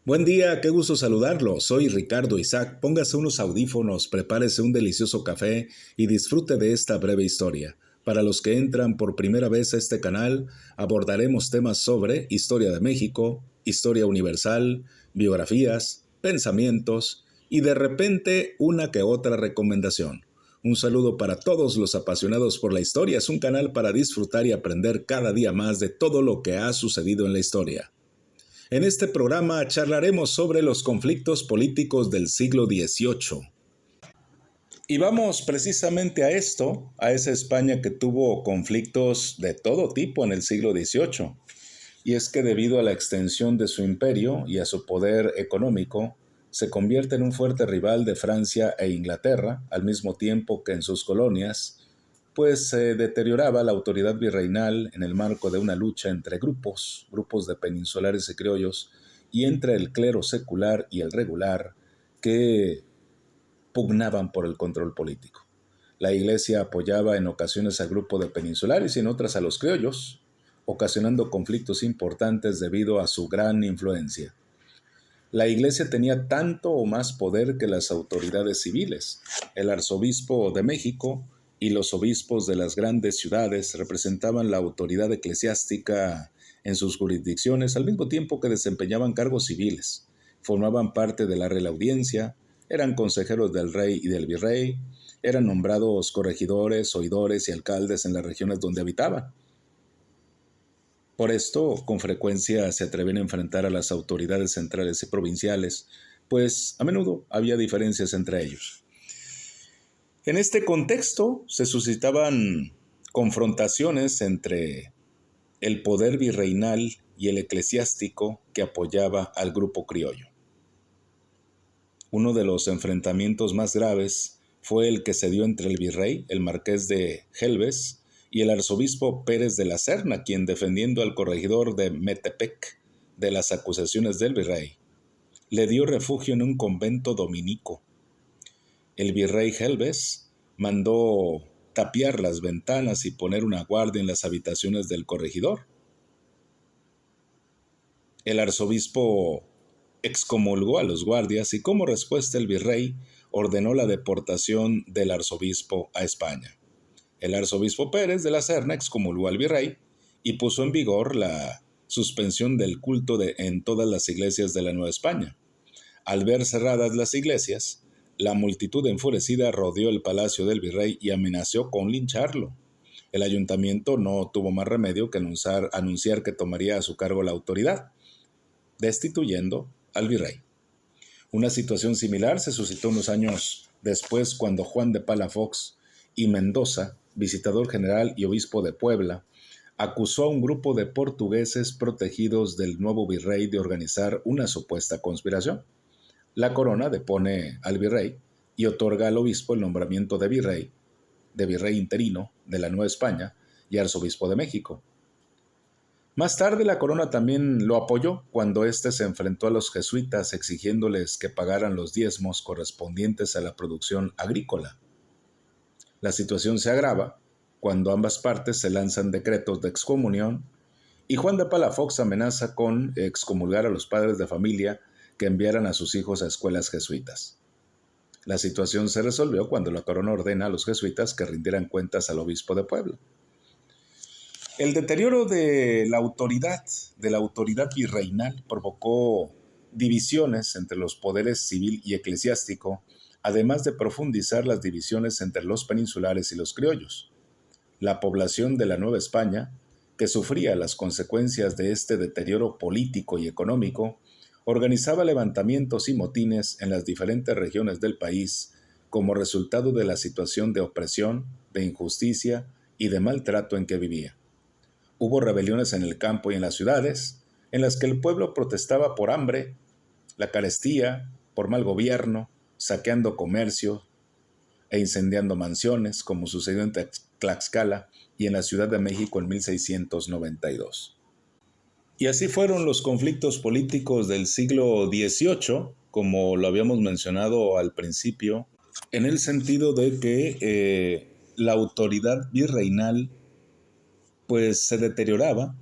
Buen día, qué gusto saludarlo. Soy Ricardo Isaac. Póngase unos audífonos, prepárese un delicioso café y disfrute de esta breve historia. Para los que entran por primera vez a este canal, abordaremos temas sobre historia de México, historia universal, biografías, pensamientos y de repente una que otra recomendación. Un saludo para todos los apasionados por la historia. Es un canal para disfrutar y aprender cada día más de todo lo que ha sucedido en la historia. En este programa charlaremos sobre los conflictos políticos del siglo XVIII. Y vamos precisamente a esto, a esa España que tuvo conflictos de todo tipo en el siglo XVIII. Y es que debido a la extensión de su imperio y a su poder económico, se convierte en un fuerte rival de Francia e Inglaterra, al mismo tiempo que en sus colonias, pues se deterioraba la autoridad virreinal en el marco de una lucha entre grupos de peninsulares y criollos, y entre el clero secular y el regular, que pugnaban por el control político. La Iglesia apoyaba en ocasiones al grupo de peninsulares y en otras a los criollos, ocasionando conflictos importantes debido a su gran influencia. La Iglesia tenía tanto o más poder que las autoridades civiles. El arzobispo de México y los obispos de las grandes ciudades representaban la autoridad eclesiástica en sus jurisdicciones al mismo tiempo que desempeñaban cargos civiles. Formaban parte de la Real Audiencia, eran consejeros del rey y del virrey, eran nombrados corregidores, oidores y alcaldes en las regiones donde habitaban. Por esto, con frecuencia se atrevían a enfrentar a las autoridades centrales y provinciales, pues a menudo había diferencias entre ellos. En este contexto se suscitaban confrontaciones entre el poder virreinal y el eclesiástico que apoyaba al grupo criollo. Uno de los enfrentamientos más graves fue el que se dio entre el virrey, el marqués de Gelbes, y el arzobispo Pérez de la Serna, quien, defendiendo al corregidor de Metepec de las acusaciones del virrey, le dio refugio en un convento dominico. El virrey Gelbes mandó tapiar las ventanas y poner una guardia en las habitaciones del corregidor. El arzobispo excomulgó a los guardias y, como respuesta, el virrey ordenó la deportación del arzobispo a España. El arzobispo Pérez de la Serna excomulgó al virrey y puso en vigor la suspensión del culto en todas las iglesias de la Nueva España. Al ver cerradas las iglesias, la multitud enfurecida rodeó el palacio del virrey y amenazó con lincharlo. El ayuntamiento no tuvo más remedio que anunciar que tomaría a su cargo la autoridad, destituyendo al virrey. Una situación similar se suscitó unos años después cuando Juan de Palafox y Mendoza, visitador general y obispo de Puebla, acusó a un grupo de portugueses protegidos del nuevo virrey de organizar una supuesta conspiración. La corona depone al virrey y otorga al obispo el nombramiento de virrey interino de la Nueva España y arzobispo de México. Más tarde la corona también lo apoyó cuando éste se enfrentó a los jesuitas exigiéndoles que pagaran los diezmos correspondientes a la producción agrícola. La situación se agrava cuando ambas partes se lanzan decretos de excomunión y Juan de Palafox amenaza con excomulgar a los padres de familia que enviaran a sus hijos a escuelas jesuitas. La situación se resolvió cuando la corona ordena a los jesuitas que rindieran cuentas al obispo de Puebla. El deterioro de la autoridad virreinal provocó divisiones entre los poderes civil y eclesiástico, además de profundizar las divisiones entre los peninsulares y los criollos. La población de la Nueva España, que sufría las consecuencias de este deterioro político y económico, organizaba levantamientos y motines en las diferentes regiones del país como resultado de la situación de opresión, de injusticia y de maltrato en que vivía. Hubo rebeliones en el campo y en las ciudades, en las que el pueblo protestaba por hambre, la carestía, por mal gobierno, saqueando comercio e incendiando mansiones, como sucedió en Tlaxcala y en la Ciudad de México en 1692. Y así fueron los conflictos políticos del siglo XVIII, como lo habíamos mencionado al principio, en el sentido de que la autoridad virreinal pues se deterioraba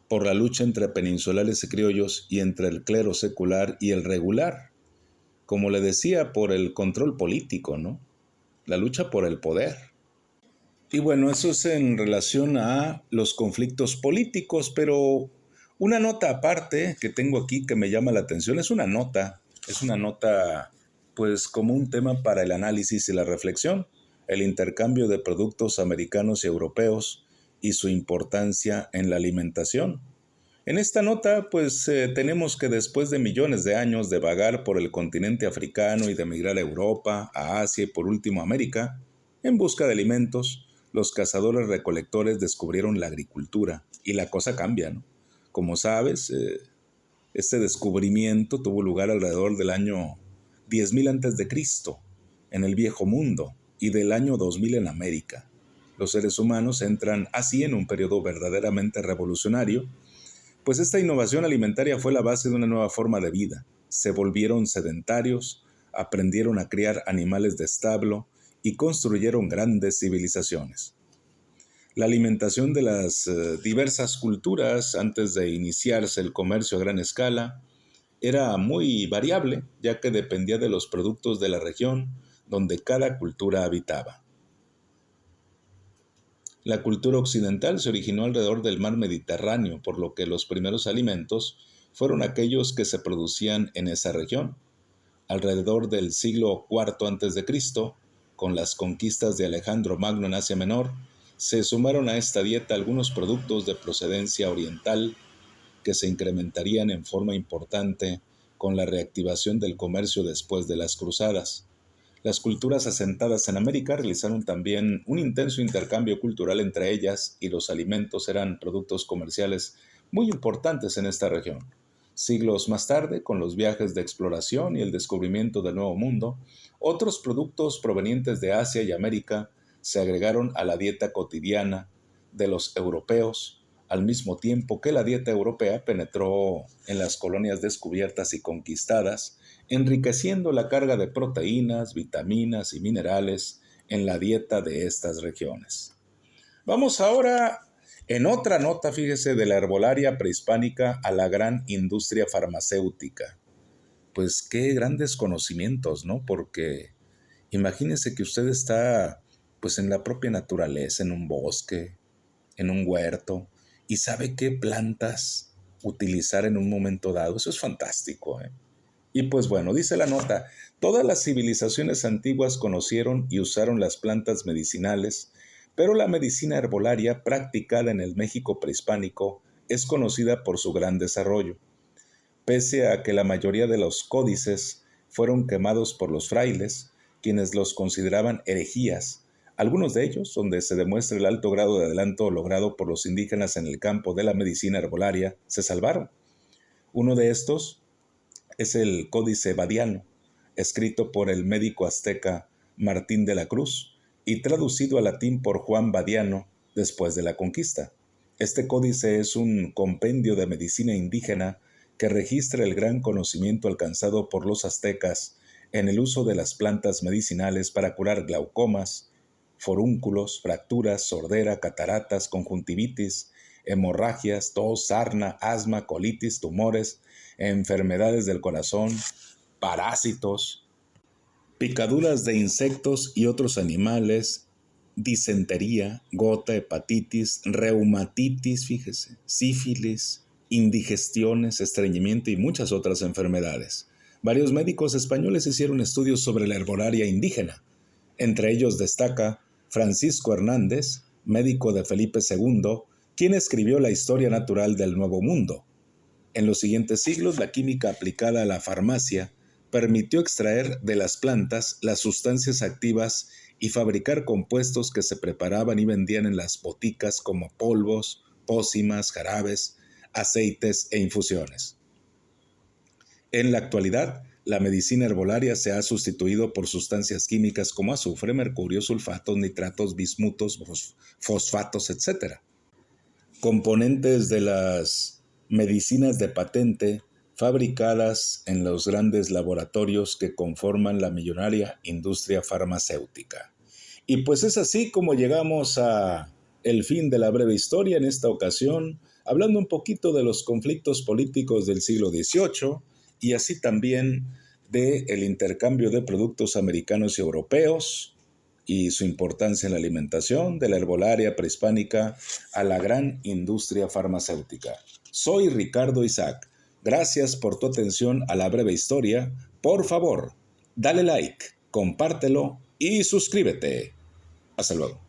por la lucha entre peninsulares y criollos y entre el clero secular y el regular. Como le decía, por el control político, ¿no? La lucha por el poder. Y bueno, eso es en relación a los conflictos políticos, pero una nota aparte que tengo aquí que me llama la atención es una nota pues como un tema para el análisis y la reflexión, el intercambio de productos americanos y europeos y su importancia en la alimentación. En esta nota, pues tenemos que después de millones de años de vagar por el continente africano y de emigrar a Europa, a Asia y por último a América, en busca de alimentos, los cazadores recolectores descubrieron la agricultura y la cosa cambia, ¿no? Como sabes, este descubrimiento tuvo lugar alrededor del año 10.000 antes de Cristo en el Viejo Mundo y del año 2000 en América. Los seres humanos entran así en un periodo verdaderamente revolucionario, pues esta innovación alimentaria fue la base de una nueva forma de vida. Se volvieron sedentarios, aprendieron a criar animales de establo y construyeron grandes civilizaciones. La alimentación de las diversas culturas antes de iniciarse el comercio a gran escala era muy variable, ya que dependía de los productos de la región donde cada cultura habitaba. La cultura occidental se originó alrededor del mar Mediterráneo, por lo que los primeros alimentos fueron aquellos que se producían en esa región. Alrededor del siglo IV a.C., con las conquistas de Alejandro Magno en Asia Menor, se sumaron a esta dieta algunos productos de procedencia oriental que se incrementarían en forma importante con la reactivación del comercio después de las cruzadas. Las culturas asentadas en América realizaron también un intenso intercambio cultural entre ellas y los alimentos eran productos comerciales muy importantes en esta región. Siglos más tarde, con los viajes de exploración y el descubrimiento del Nuevo Mundo, otros productos provenientes de Asia y América se agregaron a la dieta cotidiana de los europeos, al mismo tiempo que la dieta europea penetró en las colonias descubiertas y conquistadas, enriqueciendo la carga de proteínas, vitaminas y minerales en la dieta de estas regiones. Vamos ahora en otra nota, fíjese, de la herbolaria prehispánica a la gran industria farmacéutica. Pues qué grandes conocimientos, ¿no? Porque imagínese que usted está pues en la propia naturaleza, en un bosque, en un huerto, y sabe qué plantas utilizar en un momento dado. Eso es fantástico, ¿eh? Y pues bueno, dice la nota, todas las civilizaciones antiguas conocieron y usaron las plantas medicinales, pero la medicina herbolaria practicada en el México prehispánico es conocida por su gran desarrollo. Pese a que la mayoría de los códices fueron quemados por los frailes, quienes los consideraban herejías, algunos de ellos, donde se demuestra el alto grado de adelanto logrado por los indígenas en el campo de la medicina herbolaria, se salvaron. Uno de estos es el Códice Badiano, escrito por el médico azteca Martín de la Cruz y traducido al latín por Juan Badiano después de la conquista. Este códice es un compendio de medicina indígena que registra el gran conocimiento alcanzado por los aztecas en el uso de las plantas medicinales para curar glaucomas, forúnculos, fracturas, sordera, cataratas, conjuntivitis, hemorragias, tos, sarna, asma, colitis, tumores, enfermedades del corazón, parásitos, picaduras de insectos y otros animales, disentería, gota, hepatitis, reumatitis, fíjese, sífilis, indigestiones, estreñimiento y muchas otras enfermedades. Varios médicos españoles hicieron estudios sobre la herbolaria indígena. Entre ellos destaca Francisco Hernández, médico de Felipe II, quien escribió la historia natural del Nuevo Mundo. En los siguientes siglos, la química aplicada a la farmacia permitió extraer de las plantas las sustancias activas y fabricar compuestos que se preparaban y vendían en las boticas como polvos, pócimas, jarabes, aceites e infusiones. En la actualidad, la medicina herbolaria se ha sustituido por sustancias químicas como azufre, mercurio, sulfatos, nitratos, bismutos, fosfatos, etc. Componentes de las medicinas de patente fabricadas en los grandes laboratorios que conforman la millonaria industria farmacéutica. Y pues es así como llegamos a el fin de la breve historia. En esta ocasión hablando un poquito de los conflictos políticos del siglo XVIII y así también del intercambio de productos americanos y europeos y su importancia en la alimentación, de la herbolaria prehispánica a la gran industria farmacéutica. Soy Ricardo Isaac. Gracias por tu atención a la breve historia. Por favor, dale like, compártelo y suscríbete. Hasta luego.